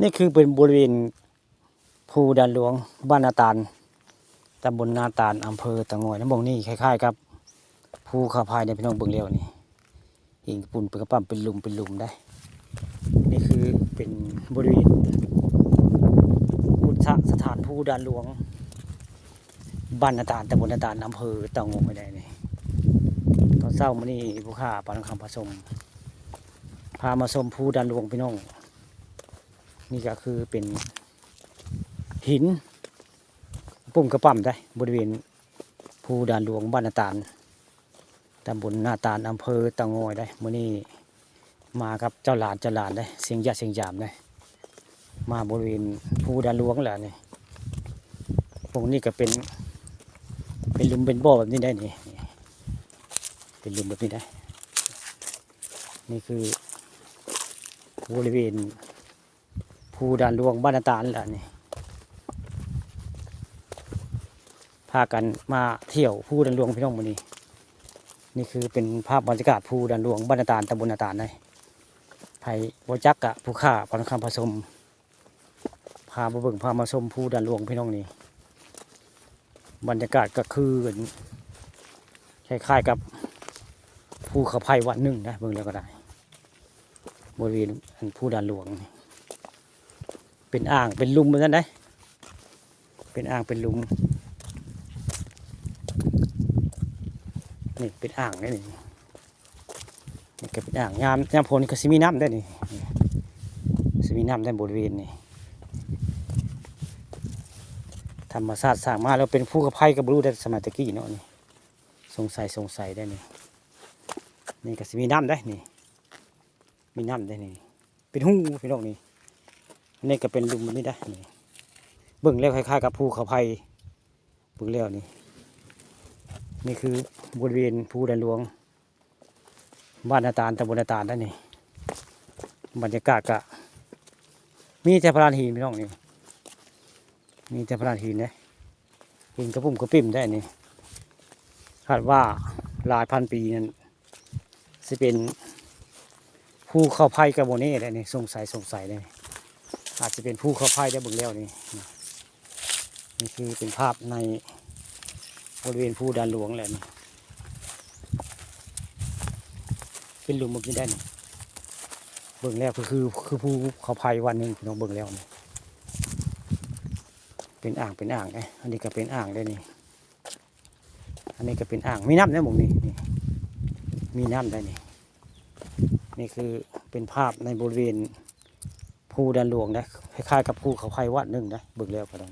นี่คือเป็นบริเวณภูดานหลวงบ้านนาตาลตำบลนาตาลอำเภอตะงอยน้ำบงนี่คล้ายๆกับภูเขาพายในพี่น้องเบิ่งเลี้ยวนี่หินปุ่นเป็นกระปั้มเป็นหลุมได้นี่คือเป็นบริเวณพุทธสถานภูดานหลวงบ้านนาตาลตำบลนาตาลอำเภอตะงอยได้นี่ตอนเช้ามื้อนี้ผู้ข้าปานคำผสมพามาชมภูดานหลวงพี่น้องนี่ก็คือเป็นหินปุ่มกระปั้มได้บริเวณภูดานหลวงบ้านนาตาลตำบลนาตาลอำเภอตะงอยได้มื้อนี้มากับเจ้าหลานได้เสียงยะเสียงยามได้มาบริเวณภูดานหลวงแหละนี่ตรงนี้ก็เป็นหลุมเป็นบ่อแบบนี้ได้นี่เป็นหลุมแบบนี้ได้นี่คือบริเวณภูดานหลวงบ้านนาตาลแหละนี่พากันมาเที่ยวภูดานหลวงพี่น้องมื้อนี้นี่คือเป็นภาพบรรยากาศภูดานหลวงบ้านนาตาลตำบลนาตาลได้ไผ่บ่จักกะผู้ข้าปานคำผสมพามาเบิ่งพามาชมภูดานหลวงพี่น้องนี่บรรยากาศก็คือคล้ายๆกับภูเขาไผ่วัดหนึ่งนะเบิ่งแล้วก็ได้บริเวณภูดานหลวงเป็นอ่างเป็นหลุมเหมือนกันได้เป็นอ่างเป็นหลุมนี่เป็นอ่างนี่นี่ก็เป็นอ่างยามฝนก็สิมีน้ำได้นี่สิมีน้ำได้บริเวณนี่ธรรมชาติสร้างมาแล้วเป็นภูเขาไผ่กับบรูได้สมัยตะกี้เนาะนี่สงสัยได้นี่นี่ก็สิมีน้ำได้นี่มีน้ำได้นี่เป็นหูพี่น้องนี่นี่ก็เป็นหลุมนี่ได้นี่เบิ่งแล้วคล้ายๆกับภูเขาไผ่เบิ่งแล้วนี่คือบริเวณภูดานหลวงบ้านนาตาลตำบลนาตาลได้นี่บรรยากาศก็มีแต่พลานหินพี่น้องนี่มีแต่พลานหินนะหินกระปุ่มกระปิ่มได้นี่คาดว่าหลายพันปีนั้นจะเป็นภูเขาไผ่กระโมเน่ได้นี่สงสัยได้อาจจะเป็นภูเขาไผ่ได้เบิ่งแล้วนี่คือเป็นภาพในบริเวณภูดานหลวงแหละนี่เป็นหลุมเมื่อกี้ได้นี่เบิ่งแล้วคือภูเขาไผ่วันหนึ่งพี่น้องเบิ่งแล้วนี่เป็นอ่างไงอันนี้ก็เป็นอ่างได้นี่อันนี้ก็เป็นอ่างมีน้ำได้หมดนี่มีน้ำได้นี่คือเป็นภาพในบริเวณภูดานหลวงนะคล้ายๆกับภูเขาไผ่วัดหนึ่งนะเบิ่งแล้วก็ได้